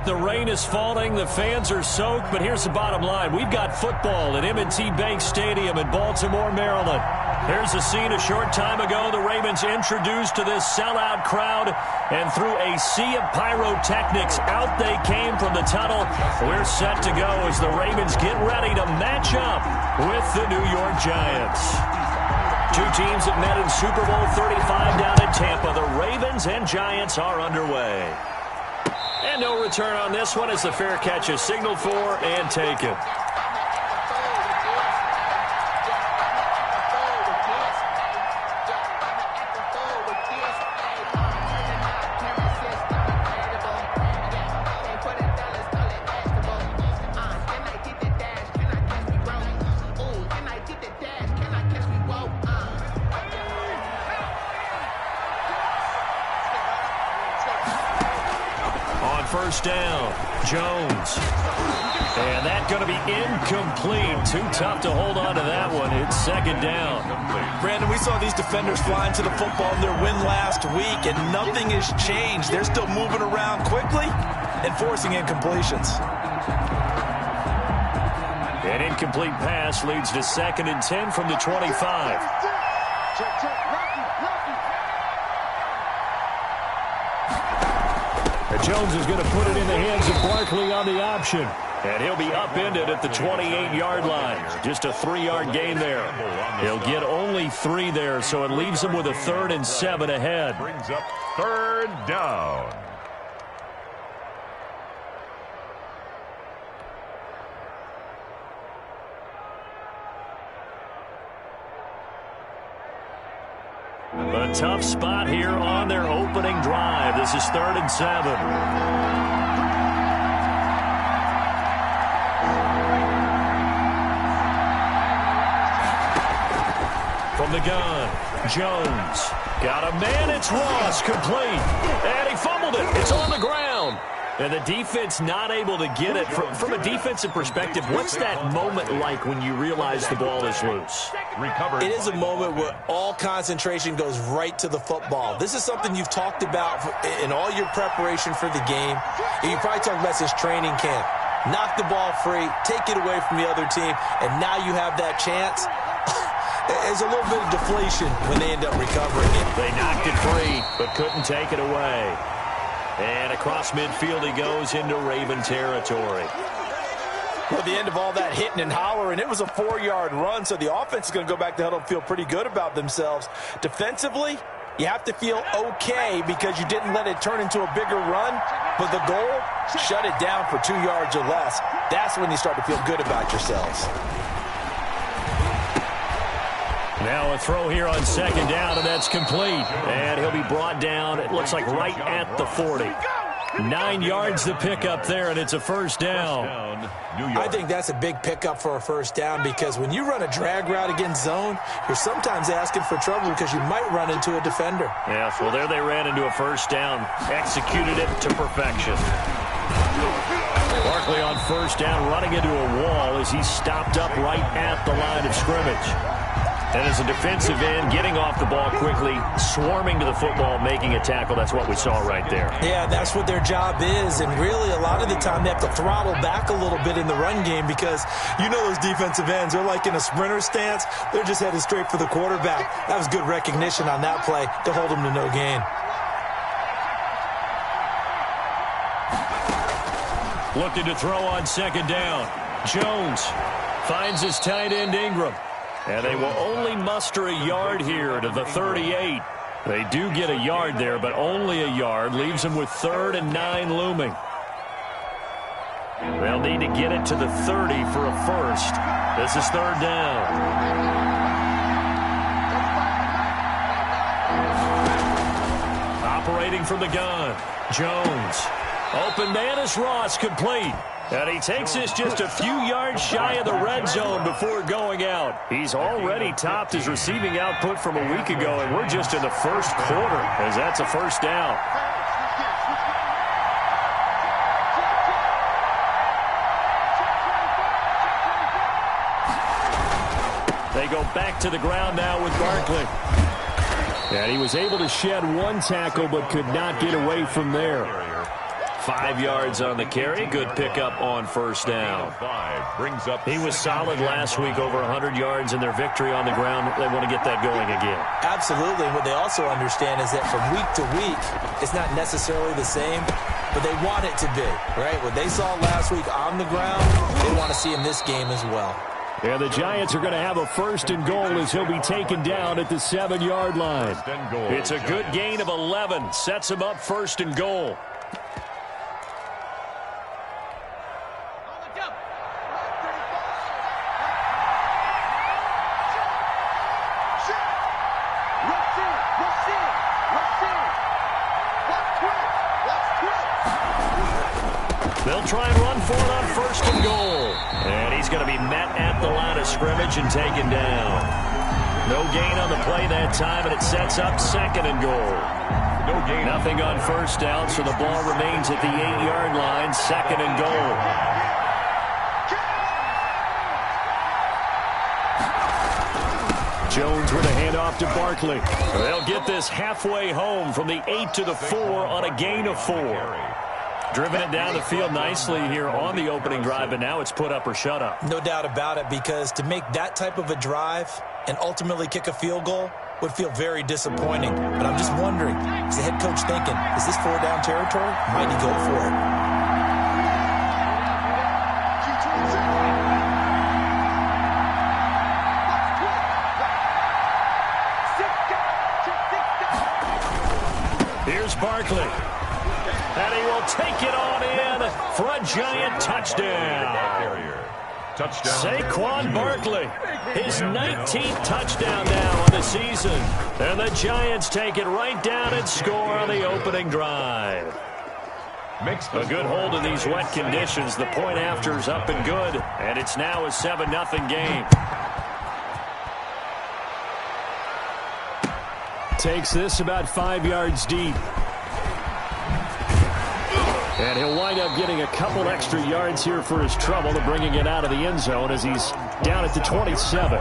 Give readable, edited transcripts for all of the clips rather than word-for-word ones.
the rain is falling, the fans are soaked, but here's the bottom line. We've got football at M&T Bank Stadium in Baltimore, Maryland. Here's a scene a short time ago. The Ravens introduced to this sellout crowd, and through a sea of pyrotechnics, out they came from the tunnel. We're set to go as the Ravens get ready to match up with the New York Giants. Two teams that met in Super Bowl 35 down in Tampa. The Ravens and Giants are underway. And no return on this one as the fair catch is signaled for and taken. First down, Jones. And that's going to be incomplete. Too tough to hold on to that one. It's second down. Brandon, we saw these defenders flying to the football in their win last week, and nothing has changed. They're still moving around quickly and forcing incompletions. An incomplete pass leads to 2nd and 10 from the 25. Jones is going to put it in the hands of Barkley on the option. And he'll be upended at the 28-yard line. Just a 3-yard gain there. He'll get only 3 there, so it leaves him with a 3rd and 7 ahead. Brings up 3rd down. A tough spot here on their opening drive. This is 3rd and 7. From the gun, Jones. Got a man, it's Ross, complete. And he fumbled it. It's on the ground. And the defense not able to get it. From a defensive perspective, what's that moment like when you realize the ball is loose? It is a moment where all concentration goes right to the football. This is something you've talked about in all your preparation for the game. And you probably talked about since training camp. Knock the ball free, take it away from the other team, and now you have that chance. There's a little bit of deflation when they end up recovering it. They knocked it free, but couldn't take it away. And across midfield he goes into Raven territory. Well, at the end of all that hitting and hollering, it was a 4-yard run, so the offense is going to go back to huddle and feel pretty good about themselves. Defensively, you have to feel okay because you didn't let it turn into a bigger run, but the goal, shut it down for 2 yards or less. That's when you start to feel good about yourselves. Now a throw here on 2nd down, and that's complete. And he'll be brought down, it looks like right at the 40. 9 yards to pick up there, and it's a 1st down. I think that's a big pickup for a 1st down because when you run a drag route against zone, you're sometimes asking for trouble because you might run into a defender. Yeah, well, there they ran into a 1st down. Executed it to perfection. Barkley on 1st down, running into a wall as he's stopped up right at the line of scrimmage. And as a defensive end, getting off the ball quickly, swarming to the football, making a tackle. That's what we saw right there. Yeah, that's what their job is. And really, a lot of the time, they have to throttle back a little bit in the run game because you know those defensive ends, they're like in a sprinter stance. They're just headed straight for the quarterback. That was good recognition on that play to hold them to no gain. Looking to throw on 2nd down. Jones finds his tight end Ingram. And they will only muster a yard here to the 38. They do get a yard there, but only a yard. Leaves them with 3rd and 9 looming. They'll need to get it to the 30 for a 1st. This is 3rd down. Operating from the gun, Jones. Open man is Ross, complete. And he takes this just a few yards shy of the red zone before going out. He's already topped his receiving output from a week ago, and we're just in the 1st quarter as that's a 1st down. They go back to the ground now with Barkley. And he was able to shed 1 tackle but could not get away from there. 5 yards on the carry. Good pickup on first down. He was solid last week, over 100 yards in their victory on the ground. They want to get that going again. Absolutely. What they also understand is that from week to week, it's not necessarily the same, but they want it to be, right? What they saw last week on the ground, they want to see in this game as well. And the Giants are going to have a 1st and goal as he'll be taken down at the 7-yard line. It's a good gain of 11. Sets him up 1st and goal. They'll try and run for it on 1st and goal. And he's going to be met at the line of scrimmage and taken down. No gain on the play that time, and it sets up 2nd and goal. No gain. Nothing on 1st down, so the ball remains at the 8-yard line, 2nd and goal. Jones with a handoff to Barkley. They'll get this halfway home from the 8 to the 4 on a gain of 4. Driven it down the field nicely here on the opening drive, but now it's put up or shut up. No doubt about it, because to make that type of a drive and ultimately kick a field goal would feel very disappointing. But I'm just wondering, is the head coach thinking, is this 4-down territory? Might he go for it? Here's Barkley. And he will take it on in for a Giant touchdown. Saquon Barkley, his 19th touchdown now on the season. And the Giants take it right down and score on the opening drive. A good hold in these wet conditions. The point after's up and good. And it's now a 7-0 game. Takes this about 5 yards deep. And he'll wind up getting a couple extra yards here for his trouble to bringing it out of the end zone as he's down at the 27.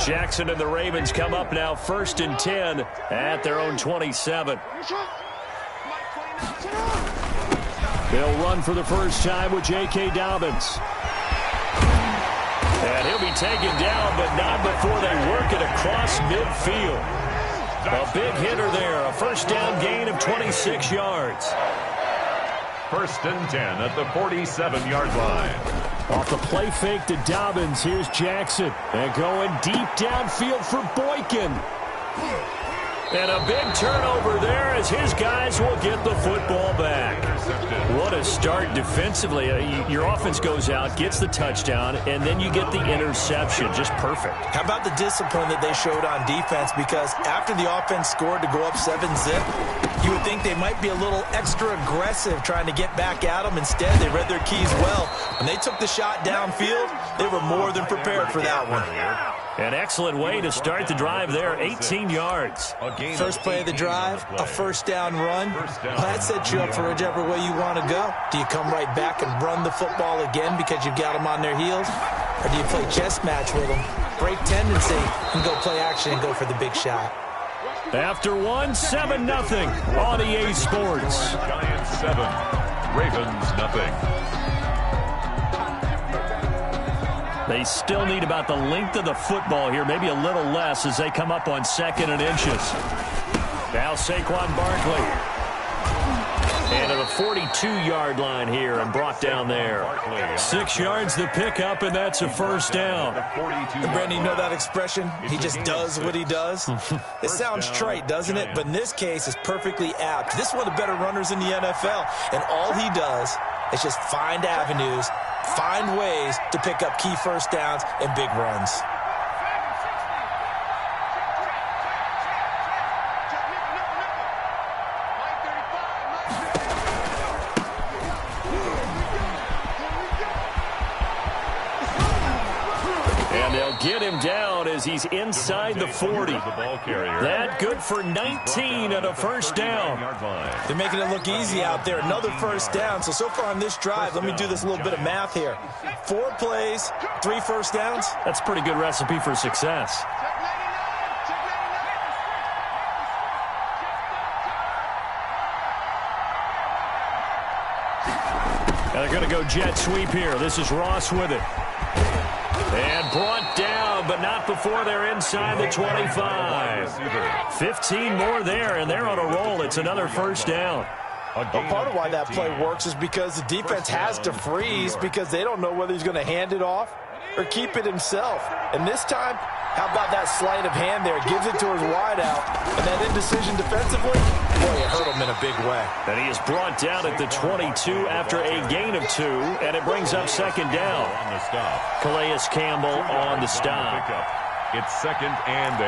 Jackson and the Ravens come up now 1st and 10 at their own 27. They'll run for the first time with J.K. Dobbins. And he'll be taken down, but not before they work it across midfield. A big hitter there, a 1st down gain of 26 yards. 1st and 10 at the 47-yard line. Off the play fake to Dobbins, here's Jackson. And going deep downfield for Boykin. And a big turnover there as his guys will get the football back. What a start defensively. Your offense goes out, gets the touchdown, and then you get the interception. Just perfect. How about the discipline that they showed on defense? Because after the offense scored to go up 7-zip, you would think they might be a little extra aggressive trying to get back at them. Instead, they read their keys well. When they took the shot downfield, they were more than prepared for that one. An excellent way to start the drive there, 18 yards. First play of the drive, a 1st down run. Well, that sets you up for whichever way you want to go. Do you come right back and run the football again because you've got them on their heels? Or do you play chess match with them, break tendency, and go play action and go for the big shot? After 7-0 on EA Sports. Giants 7, Ravens nothing. They still need about the length of the football here, maybe a little less as they come up on 2nd and inches. Now Saquon Barkley. And to the 42-yard line here and brought down there. 6 yards the pickup, and that's a 1st down. And Brandon, you know that expression? He just does what he does? It sounds trite, doesn't it? But in this case, it's perfectly apt. This is one of the better runners in the NFL. And all he does is just find avenues, find ways to pick up key 1st downs and big runs. get him down as he's inside the 40. That good for 19 and a first down. They're making it look easy out there. Another first down. So far on this drive, let me do this little bit of math here. 4 plays, 3 first downs. That's a pretty good recipe for success. They're going to go jet sweep here. This is Ross with it. And brought down, but not before they're inside the 25. 15 more there, and they're on a roll. It's another first down. Well, part of why that play works is because the defense has to freeze because they don't know whether he's going to hand it off or keep it himself. And this time, how about that sleight of hand there? Gives it to his wideout. And that indecision defensively, boy, it hurt him in a big way. And he is brought down at the 22 after a gain of 2, and it brings up second down. Calais Campbell on the stop. It's 2nd and 8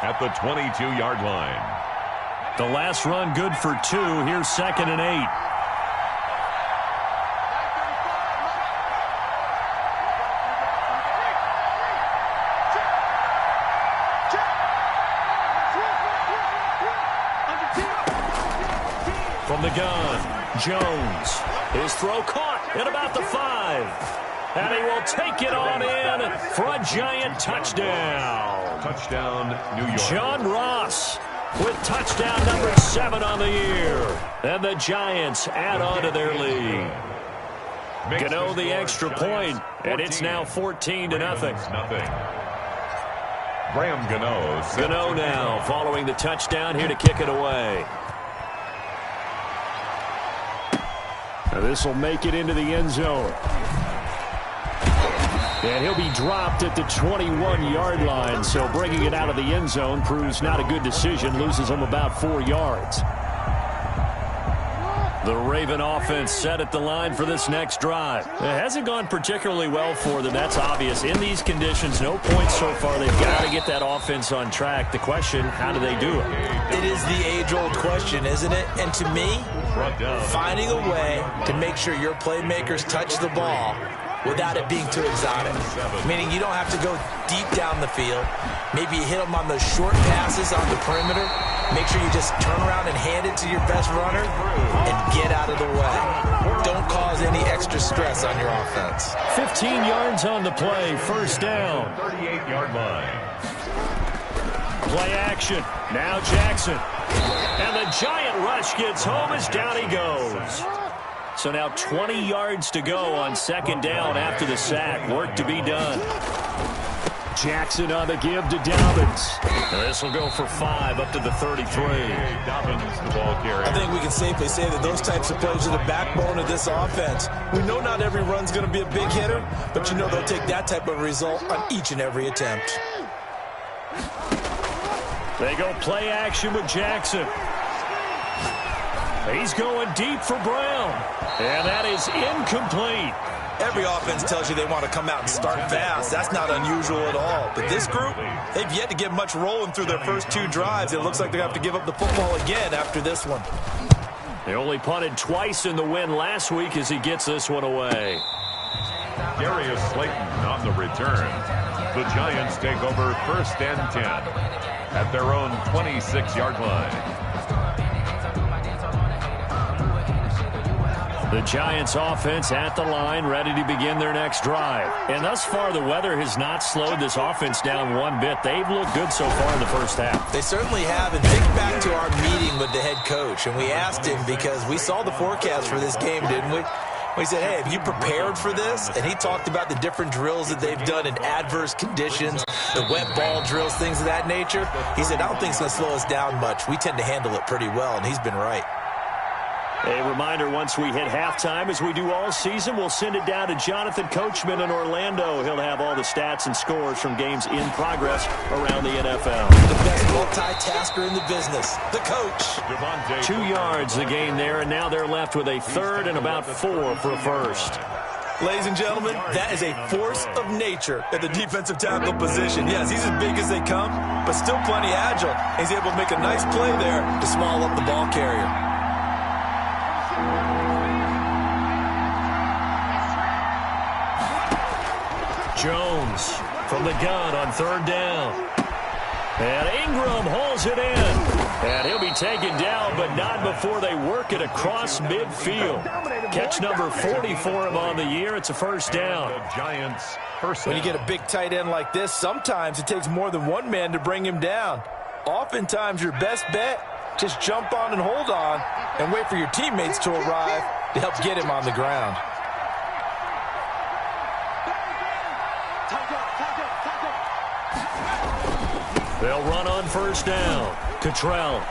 at the 22-yard line. The last run good for 2. Here's 2nd and 8. From the gun, Jones. His throw caught at about the 5. And he will take it on in for a giant touchdown. Touchdown, New York. John Ross with touchdown number 7 on the year. And the Giants add on to their lead. Gano the extra point, and it's now 14-0. Graham Gano. Gano now following the touchdown here to kick it away. This will make it into the end zone. And he'll be dropped at the 21-yard line, so bringing it out of the end zone proves not a good decision, loses him about 4 yards. The Raven offense set at the line for this next drive. It hasn't gone particularly well for them, that's obvious. In these conditions, no points so far. They've got to get that offense on track. The question, how do they do it? It is the age-old question, isn't it? And to me, finding a way to make sure your playmakers touch the ball without it being too exotic. Meaning you don't have to go deep down the field. Maybe you hit them on those short passes on the perimeter. Make sure you just turn around and hand it to your best runner and get out of the way. Don't cause any extra stress on your offense. 15 yards on the play, first down. 38-yard line. Play action. Now Jackson. And the giant rush gets home as down he goes. So now 20 yards to go on second down after the sack. Work to be done. Jackson on the give to Dobbins. This will go for 5 up to the 33. Dobbins, the ball carrier. I think we can safely say that those types of plays are the backbone of this offense. We know not every run's going to be a big hitter, but you know they'll take that type of result on each and every attempt. They go play action with Jackson. He's going deep for Brown. And that is incomplete. Every offense tells you they want to come out and start fast. That's not unusual at all. But this group, they've yet to get much rolling through their first 2 drives. It looks like they have to give up the football again after this one. They only punted twice in the win last week as he gets this one away. Darius Slayton on the return. The Giants take over 1st and 10 at their own 26-yard line. The Giants offense at the line, ready to begin their next drive. And thus far, the weather has not slowed this offense down one bit. They've looked good so far in the first half. They certainly have. And think back to our meeting with the head coach. And we asked him because we saw the forecast for this game, didn't we? We said, hey, have you prepared for this? And he talked about the different drills that they've done in adverse conditions, the wet ball drills, things of that nature. He said, I don't think it's going to slow us down much. We tend to handle it pretty well, and he's been right. A reminder, once we hit halftime, as we do all season, we'll send it down to Jonathan Coachman in Orlando. He'll have all the stats and scores from games in progress around the NFL. The best multitasker in the business, the coach. 2 yards the gain there, and now they're left with a 3rd and about 4 for a first. Ladies and gentlemen, that is a force of nature at the defensive tackle position. Yes, he's as big as they come, but still plenty agile. He's able to make a nice play there to small up the ball carrier. Jones from the gun on third down. And Ingram hauls it in. And he'll be taken down, but not before they work it across midfield. Catch number 40 for him on the year. It's a first down. The Giants first. When you get a big tight end like this, sometimes it takes more than one man to bring him down. Oftentimes, your best bet, just jump on and hold on and wait for your teammates to arrive to help get him on the ground. They'll run on first down. Cottrell.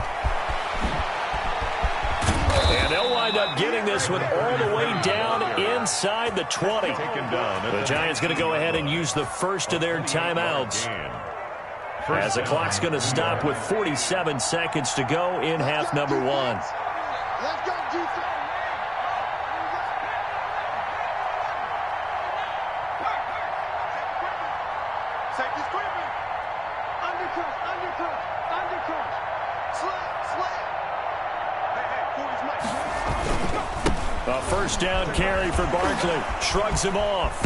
And they'll wind up getting this one all the way down inside the 20. The Giants going to go ahead and use the first of their timeouts, as the clock's going to stop with 47 seconds to go in half number one. Let's go, defense. Safety's creeping. Undercut. Slap. Hey, 40's Mike. A first down carry for Barkley. Shrugs him off.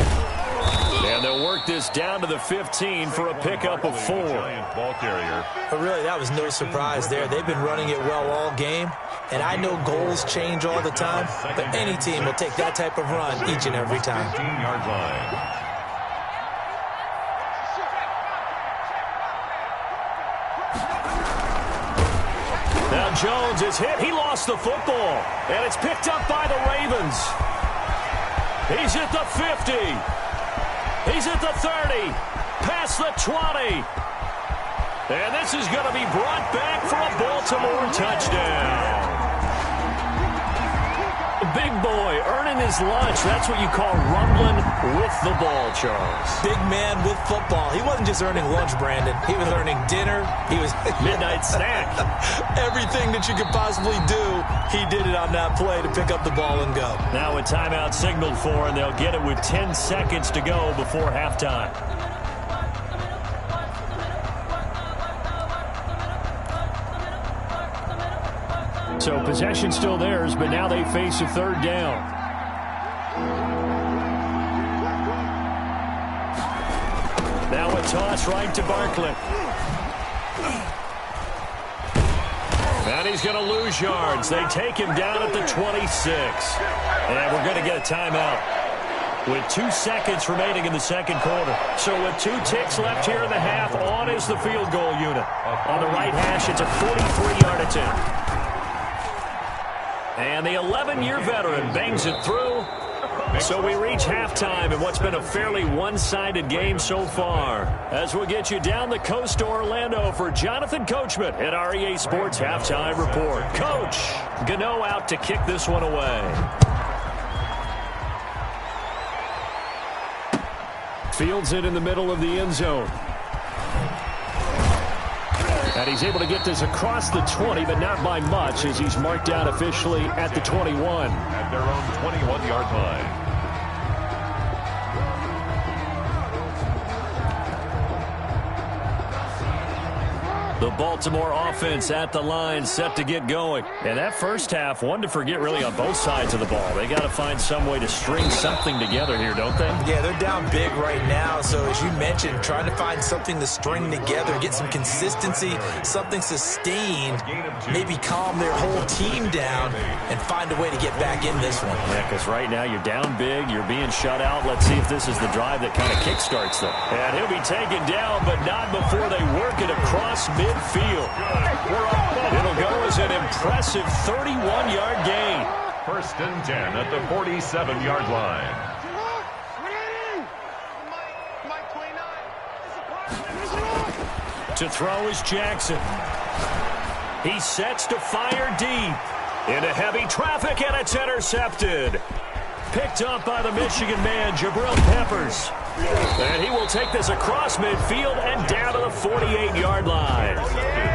And they'll work this down to the 15 for a pickup of 4. Ball carrier. But really, that was no surprise there. They've been running it well all game. And I know goals change all the time, but any team will take that type of run each and every time. 15-yard line. Now Jones is hit. He lost the football. And it's picked up by the Ravens. He's at the 50. He's at the 30. Past the 20. And this is going to be brought back for a Baltimore touchdown. Big boy earning his lunch. That's what you call rumbling with the ball, Charles. Big man with football. He wasn't just earning lunch, Brandon. He was earning dinner. He was midnight snack. Everything that you could possibly do, he did it on that play to pick up the ball and go. Now a timeout signaled for, and they'll get it with 10 seconds to go before halftime. So possession still theirs, but now they face a third down. Now a toss right to Barkley. And he's going to lose yards. They take him down at the 26. And we're going to get a timeout with 2 seconds remaining in the second quarter. So with 2 ticks left here in the half, on is the field goal unit. On the right hash, it's a 43-yard attempt. And the 11-year veteran bangs it through. So we reach halftime in what's been a fairly one-sided game so far. As we'll get you down the coast to Orlando for Jonathan Coachman at our EA Sports Halftime Report. Coach, Gano out to kick this one away. Fields it in the middle of the end zone. And he's able to get this across the 20, but not by much, as he's marked out officially at the 21. At their own 21-yard line. The Baltimore offense at the line, set to get going. And that first half, one to forget really on both sides of the ball. They got to find some way to string something together here, don't they? Yeah, they're down big right now. So as you mentioned, trying to find something to string together, get some consistency, something sustained, maybe calm their whole team down and find a way to get back in this one. Yeah, because right now you're down big, you're being shut out. Let's see if this is the drive that kind of kickstarts them. And he'll be taken down, but not before they work it across midfield. It'll go as an impressive 31-yard gain. First and 10 at the 47-yard line. To throw is Jackson. He sets to fire deep into heavy traffic, and it's intercepted. Picked up by the Michigan man, Jabril Peppers. And he will take this across midfield and down to the 48-yard line.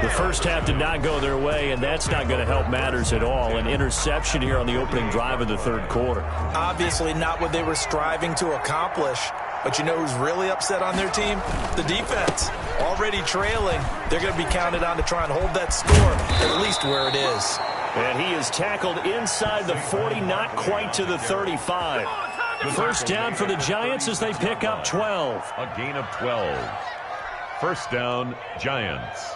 The first half did not go their way, and that's not going to help matters at all. An interception here on the opening drive of the third quarter. Obviously not what they were striving to accomplish. But you know who's really upset on their team? The defense. Already trailing. They're going to be counted on to try and hold that score, at least where it is. And he is tackled inside the 40, not quite to the 35. First down for the Giants as they pick up 12. A gain of 12. First down, Giants.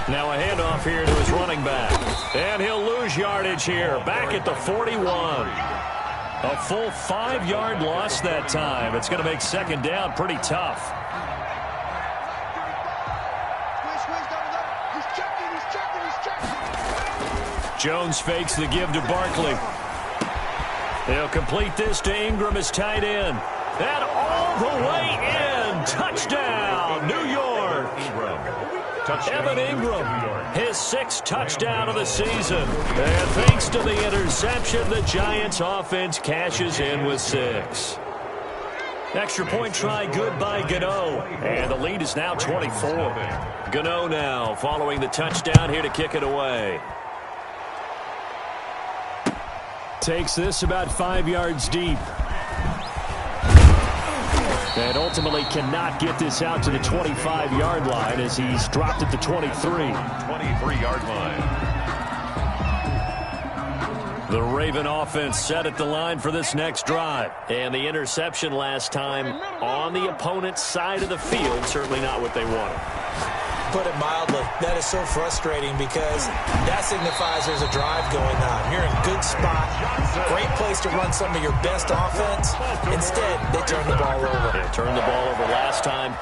Now a handoff here to his running back. And he'll lose yardage here. Back at the 41. A full 5-yard loss that time. It's going to make second down pretty tough. Jones fakes the give to Barkley. He'll complete this to Ingram as tight end. And all the way in. Touchdown, New York. Evan Ingram, his 6th touchdown of the season. And thanks to the interception, the Giants offense cashes in with 6. Extra point try good by Gano. And the lead is now 24. Gano now following the touchdown here to kick it away. Takes this about 5 yards deep. And ultimately cannot get this out to the 25-yard line as he's dropped at the 23. 23-yard line. The Raven offense set at the line for this next drive. And the interception last time on the opponent's side of the field. Certainly not what they wanted. Put it mildly, that is so frustrating because that signifies there's a drive going on. You're in a good spot, great place to run some of your best offense. Instead, they turn the ball over. They turned the ball over last time.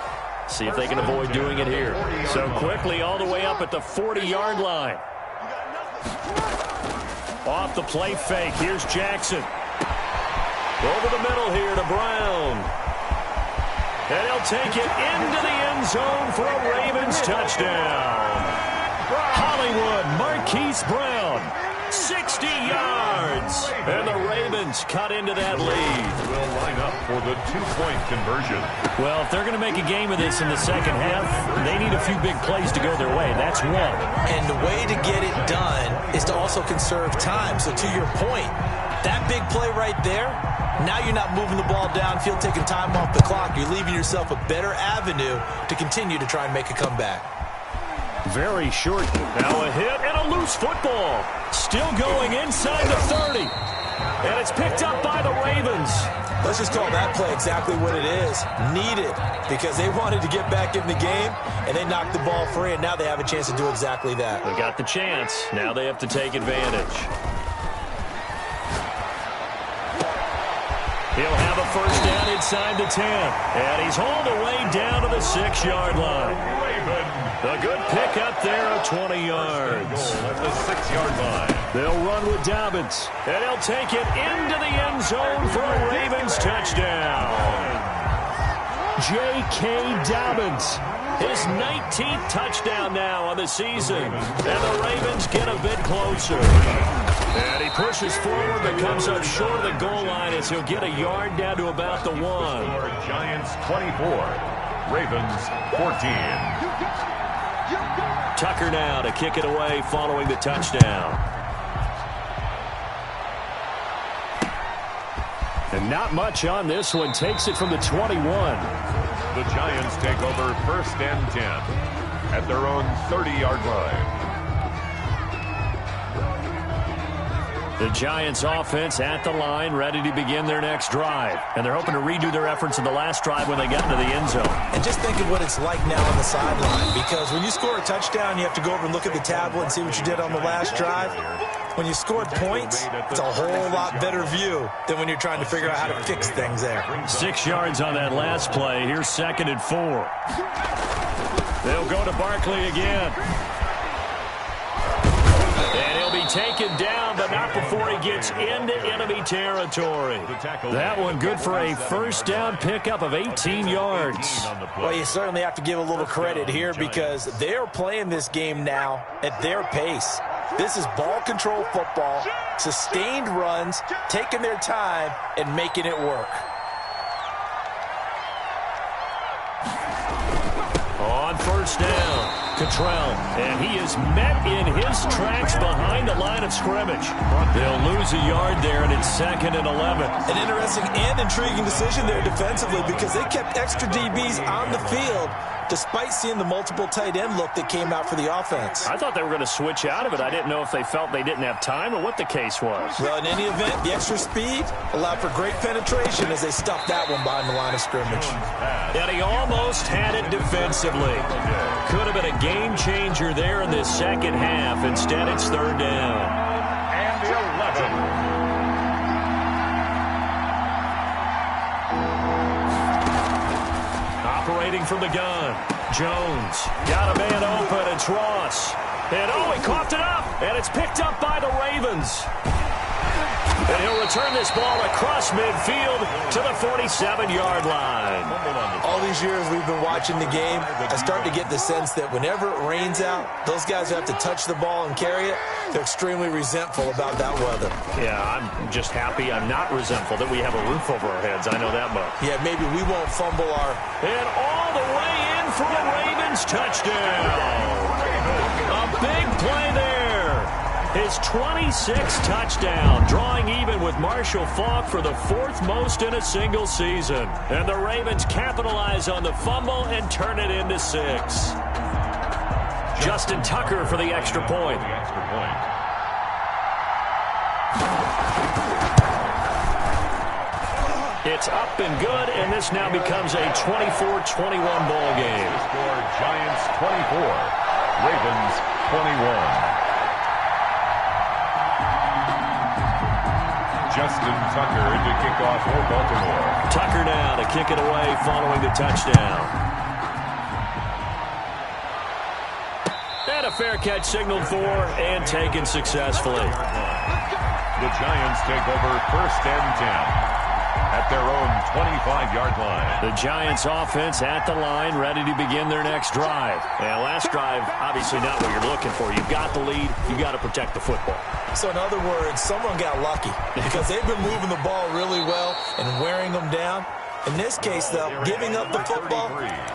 See if they can avoid doing it here. So quickly all the way up at the 40-yard line. Off the play fake, here's Jackson. Over the middle here to Brown. And he'll take it into the end zone for a Ravens touchdown. Hollywood, Marquise Brown, 60 yards. And the Ravens cut into that lead. Will line up for the 2-point conversion. Well, if they're going to make a game of this in the second half, they need a few big plays to go their way. That's one. And the way to get it done is to also conserve time. So to your point, that big play right there, now you're not moving the ball downfield, taking time off the clock. You're leaving yourself a better avenue to continue to try and make a comeback. Very short. Now a hit and a loose football. Still going inside the 30. And it's picked up by the Ravens. Let's just call that play exactly what it is. Needed, because they wanted to get back in the game, and they knocked the ball free, and now they have a chance to do exactly that. They got the chance. Now they have to take advantage. He'll have a first down inside the 10. And he's hauled away down to the 6-yard line. A good pickup there of 20 yards. At the 6-yard line. They'll run with Dobbins. And he'll take it into the end zone for a Ravens touchdown. J.K. Dobbins. His 19th touchdown now on the season. And the Ravens get a bit closer. And he pushes forward but comes up short of the goal line as he'll get a yard down to about the 1. Giants 24. Ravens 14. Tucker now to kick it away following the touchdown. And not much on this one. Takes it from the 21. The Giants take over first and 10 at their own 30-yard line. The Giants offense at the line, ready to begin their next drive. And they're hoping to redo their efforts in the last drive when they got into the end zone. And just think of what it's like now on the sideline, because when you score a touchdown, you have to go over and look at the tablet and see what you did on the last drive. When you scored points, it's a whole lot better view than when you're trying to figure out how to fix things there. 6 yards on that last play. Here's 2nd and 4. They'll go to Barkley again. And he'll be taken down, but not before he gets into enemy territory. That one good for a first down pickup of 18 yards. Well, you certainly have to give a little credit here because they're playing this game now at their pace. This is ball control football, sustained runs, taking their time, and making it work. On first down, Cottrell, and he is met in his tracks behind the line of scrimmage. They'll lose a yard there, and it's 2nd and 11. An interesting and intriguing decision there defensively because they kept extra DBs on the field despite seeing the multiple tight end look that came out for the offense. I thought they were going to switch out of it. I didn't know if they felt they didn't have time or what the case was. Well, in any event, the extra speed allowed for great penetration as they stuffed that one behind the line of scrimmage. And he almost had it defensively. Could have been a game changer there in this second half. Instead, it's third down. And 11. Operating from the gun. Jones got a man open. It's Ross. And oh, he coughed it up. And it's picked up by the Ravens. And he'll return this ball across midfield to the 47-yard line. All these years we've been watching the game, I start to get the sense that whenever it rains out, those guys who have to touch the ball and carry it, they're extremely resentful about that weather. Yeah, I'm just happy I'm not resentful that we have a roof over our heads. I know that much. Yeah, maybe we won't fumble our... And all the way in for a Ravens touchdown. A big play there. His 26th touchdown, drawing even with Marshall Faulk for the fourth most in a single season. And the Ravens capitalize on the fumble and turn it into 6. Justin Tucker for the extra point. It's up and good, and this now becomes a 24-21 ball game. Score Giants 24, Ravens 21. Justin Tucker to kick off for Baltimore. Tucker now to kick it away following the touchdown. And a fair catch signaled for and taken successfully. The Giants take over first and 10 at their own 25-yard line. The Giants offense at the line, ready to begin their next drive. And last drive, obviously not what you're looking for. You've got the lead. You've got to protect the football. So in other words, someone got lucky because they've been moving the ball really well and wearing them down. In this case, though, giving up the football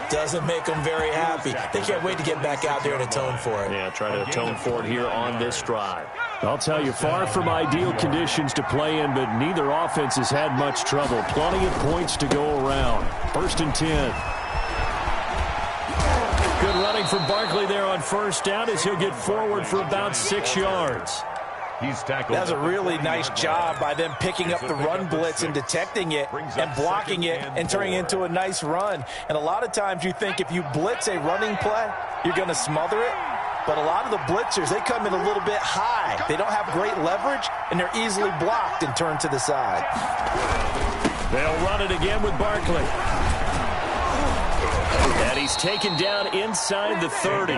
doesn't make them very happy. They can't wait to get back out there and atone for it. Yeah, try to atone for it here on this drive. I'll tell you, far from ideal conditions to play in, but neither offense has had much trouble. Plenty of points to go around. First and 10. Good running from Barkley there on first down as he'll get forward for about 6 yards. He's tackled. That's a really nice job by them picking up the run blitz and detecting it and blocking it and turning it into a nice run. And a lot of times you think if you blitz a running play, you're going to smother it. But a lot of the blitzers, they come in a little bit high. They don't have great leverage, and they're easily blocked and turned to the side. They'll run it again with Barkley. And he's taken down inside the 30.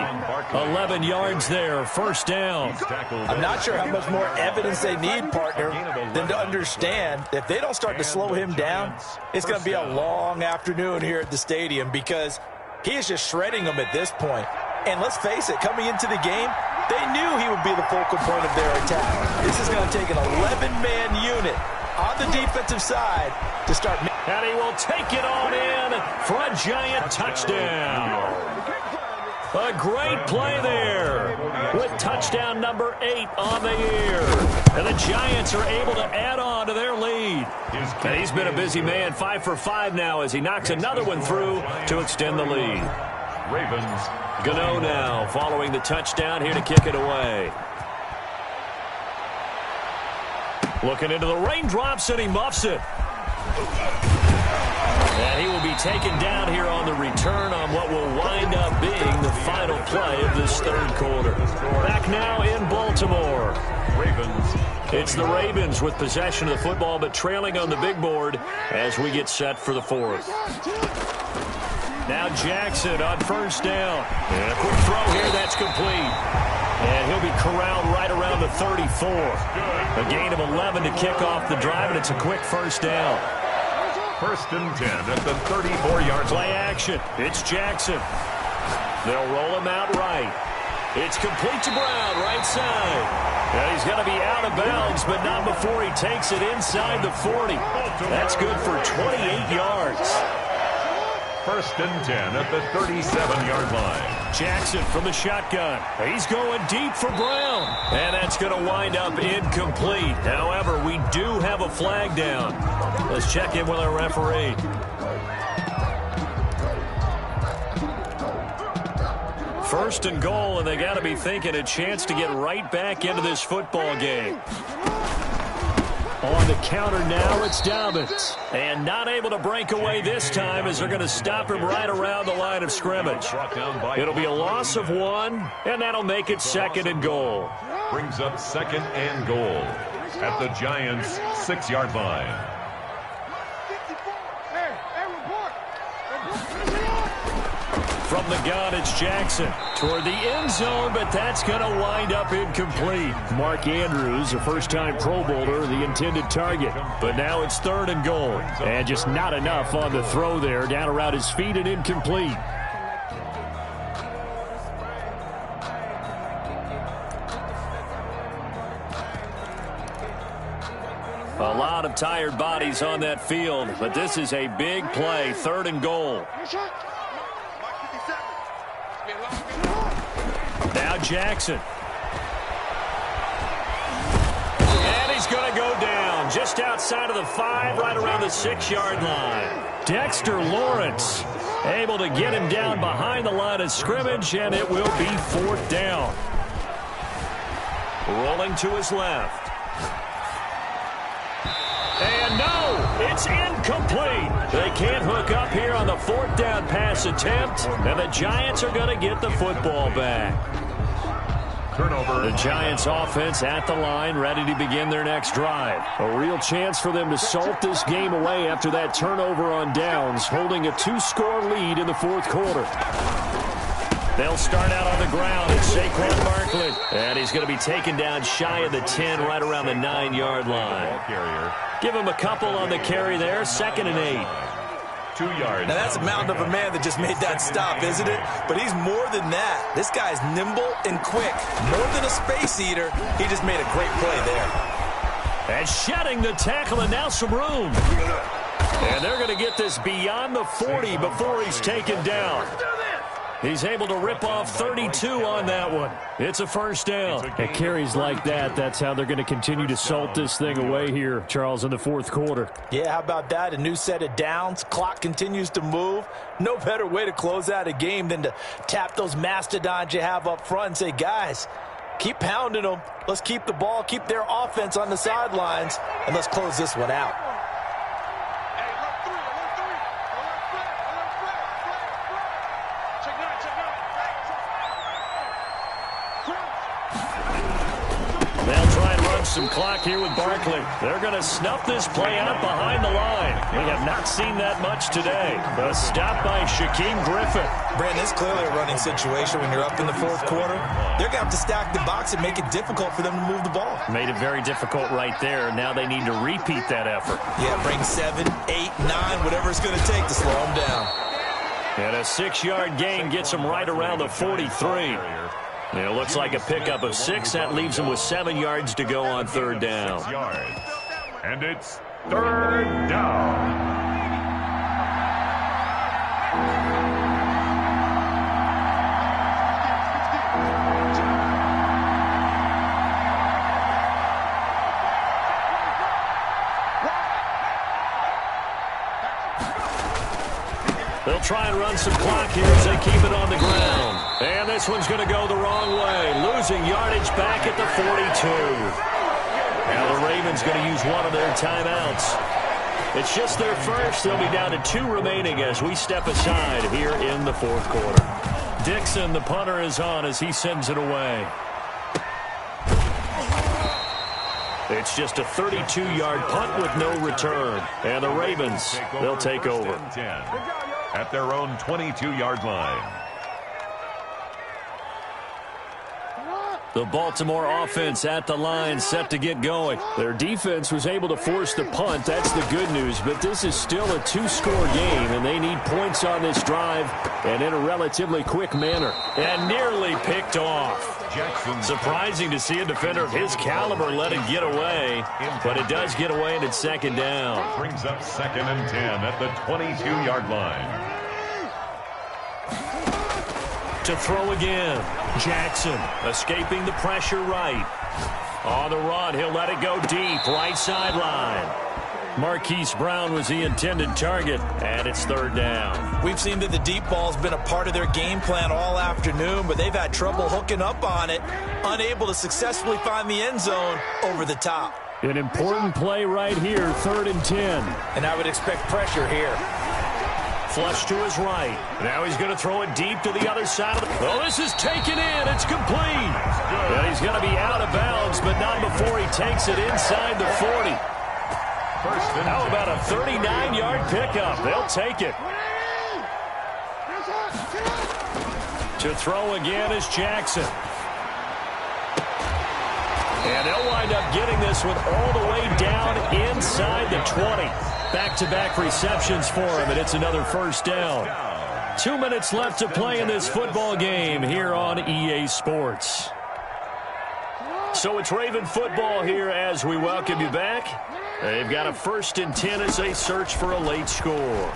11 yards there, first down. I'm not sure how much more evidence they need, partner, than to understand that if they don't start to slow him down, it's going to be a long afternoon here at the stadium because he is just shredding them at this point. And let's face it, coming into the game, they knew he would be the focal point of their attack. This is going to take an 11-man unit on the defensive side to start. And he will take it on in for a Giant touchdown. A great play there with touchdown number 8 on the year. And the Giants are able to add on to their lead. And he's been a busy man, 5 for 5 now as he knocks another one through to extend the lead. Ravens. Gano now following the touchdown here to kick it away. Looking into the raindrops and he muffs it. And he will be taken down here on the return on what will wind up being the final play of this third quarter. Back now in Baltimore. Ravens. It's the Ravens with possession of the football but trailing on the big board as we get set for the fourth. Now Jackson on first down. And a quick throw here, that's complete. And he'll be corralled right around the 34. A gain of 11 to kick off the drive, and it's a quick first down. First and 10 at the 34-yard line. Play action. It's Jackson. They'll roll him out right. It's complete to Brown, right side. And he's going to be out of bounds, but not before he takes it inside the 40. That's good for 28 yards. First and 10 at the 37-yard line. Jackson from the shotgun. He's going deep for Brown. And that's going to wind up incomplete. However, we do have a flag down. Let's check in with our referee. First and goal, and they got to be thinking a chance to get right back into this football game. On the counter now, it's Dobbins. And not able to break away this time as they're going to stop him right around the line of scrimmage. It'll be a loss of 1, and that'll make it second and goal. Brings up second and goal at the Giants' 6-yard line. From the gun, it's Jackson toward the end zone, but that's going to wind up incomplete. Mark Andrews, a first-time Pro Bowler, the intended target. But now it's third and goal. And just not enough on the throw there, down around his feet and incomplete. A lot of tired bodies on that field, but this is a big play, third and goal. Now Jackson. And he's going to go down just outside of the 5, right around the 6-yard line. Dexter Lawrence able to get him down behind the line of scrimmage, and it will be 4th down. Rolling to his left. And no, it's incomplete. They can't hook up here on the 4th down pass attempt, and the Giants are going to get the football back. Turnover. The Giants offense at the line, ready to begin their next drive. A real chance for them to salt this game away after that turnover on downs, holding a 2-score lead in the 4th quarter. They'll start out on the ground. It's Saquon Barkley. And he's going to be taken down shy of the 10, right around the 9-yard line. Give him a couple on the carry there. 2nd and 8. 2 yards. Now that's a mountain of a man that just made that stop, isn't it? But he's more than that. This guy's nimble and quick. More than a space eater. He just made a great play there. And shedding the tackle, and now some room. And they're going to get this beyond the 40 before he's taken down. He's able to rip off 32 on that one. It's a first down. At carries like that, that's how they're going to continue to salt this thing away here, Charles, in the 4th quarter. Yeah, how about that? A new set of downs. Clock continues to move. No better way to close out a game than to tap those mastodons you have up front and say, guys, keep pounding them. Let's keep the ball, keep their offense on the sidelines, and let's close this one out. Some clock here with Barkley. They're going to snuff this play out behind the line. We have not seen that much today. A stop by Shaquem Griffin. Brandon, it's clearly a running situation when you're up in the 4th quarter. They're going to have to stack the box and make it difficult for them to move the ball. Made it very difficult right there. Now they need to repeat that effort. Yeah, bring 7, 8, 9, whatever it's going to take to slow them down. And a 6-yard gain gets them right around the 43. It looks like a pickup of 6. That leaves them with 7 yards to go on 3rd down. And it's 3rd down. They'll try and run some clock here as they keep it on the ground. And this one's going to go the wrong way. Losing yardage back at the 42. Now the Ravens going to use one of their timeouts. It's just their first. They'll be down to 2 remaining as we step aside here in the 4th quarter. Dixon, the punter, is on as he sends it away. It's just a 32-yard punt with no return. And the Ravens, they'll take over. At their own 22-yard line. The Baltimore offense at the line, set to get going. Their defense was able to force the punt. That's the good news. But this is still a 2-score game, and they need points on this drive and in a relatively quick manner. And nearly picked off. Surprising to see a defender of his caliber let it get away, but it does get away, and it's 2nd down. Brings up 2nd and 10 at the 22-yard line. To throw again. Jackson escaping the pressure right. On the run, he'll let it go deep, right sideline. Marquise Brown was the intended target, and it's third down. We've seen that the deep ball's been a part of their game plan all afternoon, but they've had trouble hooking up on it, unable to successfully find the end zone over the top. An important play right here, 3rd and 10. And I would expect pressure here. Flush to his right. Now he's going to throw it deep to the other side of the... Oh, this is taken in. It's complete. And he's going to be out of bounds, but not before he takes it inside the 40. How about a 39-yard pickup? They'll take it. To throw again is Jackson. And they'll wind up getting this one all the way down inside the 20. Back-to-back receptions for him, and it's another first down. 2 minutes left to play in this football game here on EA Sports. So it's Raven football here as we welcome you back. They've got a 1st and 10 as they search for a late score.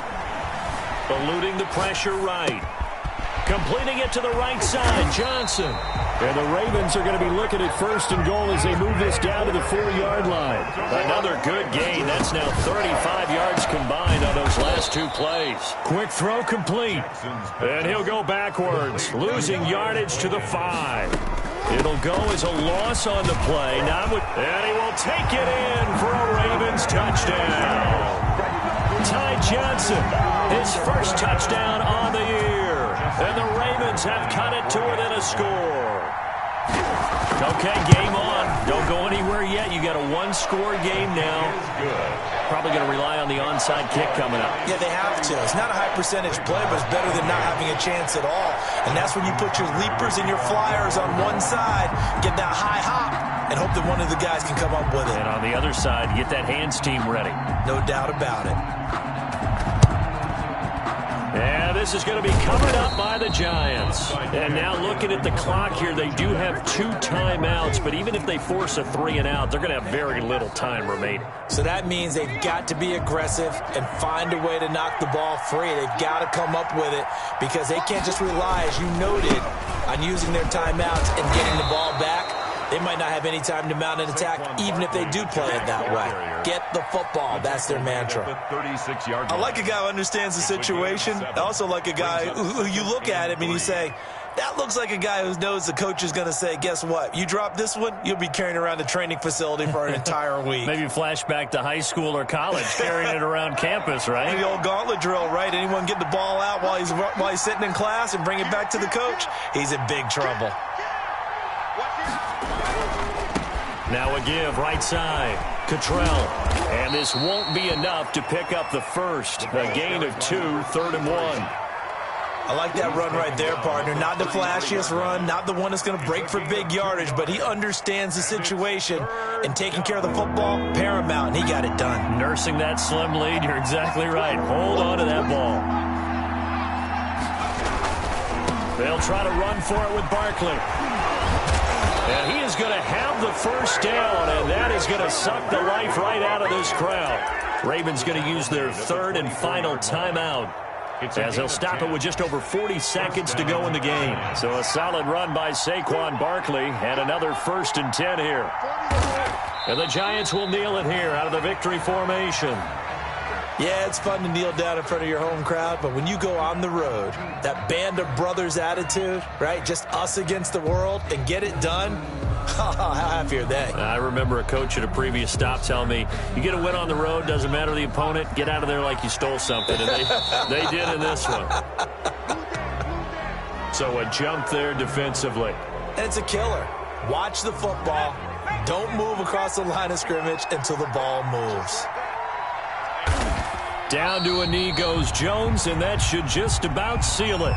Eluding the pressure right. Completing it to the right side, Johnson. And the Ravens are going to be looking at 1st and goal as they move this down to the 4-yard line. Another good gain. That's now 35 yards combined on those last 2 plays. Quick throw complete. And he'll go backwards, losing yardage to the 5. It'll go as a loss on the play. And he will take it in for a Ravens touchdown. Ty Johnson, his first touchdown on the year. And the Ravens have cut it to within a score. Okay, game on. Don't go anywhere yet. You got a 1-score game now. Probably going to rely on the onside kick coming up. Yeah, they have to. It's not a high-percentage play, but it's better than not having a chance at all. And that's when you put your leapers and your flyers on one side, get that high hop, and hope that one of the guys can come up with it. And on the other side, get that hands team ready. No doubt about it. And this is going to be covered up by the Giants. And now looking at the clock here, they do have 2 timeouts, but even if they force a 3-and-out, they're going to have very little time remaining. So that means they've got to be aggressive and find a way to knock the ball free. They've got to come up with it because they can't just rely, as you noted, on using their timeouts and getting the ball back. They might not have any time to mount an attack, even if they do play it that way. Get the football. That's their mantra. I like a guy who understands the situation. I also like a guy who you look at him and you say, that looks like a guy who knows the coach is going to say, guess what? You drop this one, you'll be carrying around the training facility for an entire week. Maybe flashback to high school or college, carrying it around campus, right? The old gauntlet drill, right? Anyone get the ball out while he's sitting in class and bring it back to the coach? He's in big trouble. Now a give, right side. Cottrell. And this won't be enough to pick up the first. A gain of 2, 3rd and 1. I like that run right there, partner. Not the flashiest run, not the one that's going to break for big yardage, but he understands the situation, and taking care of the football, paramount, and he got it done. Nursing that slim lead, you're exactly right. Hold on to that ball. They'll try to run for it with Barkley. And he is going to have the first down, and that is going to suck the life right out of this crowd. Ravens going to use their 3rd and final timeout, as they'll stop it with just over 40 seconds to go in the game. So a solid run by Saquon Barkley, and another 1st and 10 here. And the Giants will kneel it here out of the victory formation. Yeah, it's fun to kneel down in front of your home crowd, but when you go on the road, that band of brothers attitude, right, just us against the world, and get it done, how happy are they? I remember a coach at a previous stop telling me, you get a win on the road, doesn't matter the opponent, get out of there like you stole something, and they did in this one. So a jump there defensively. And it's a killer. Watch the football. Don't move across the line of scrimmage until the ball moves. Down to a knee goes Jones, and that should just about seal it.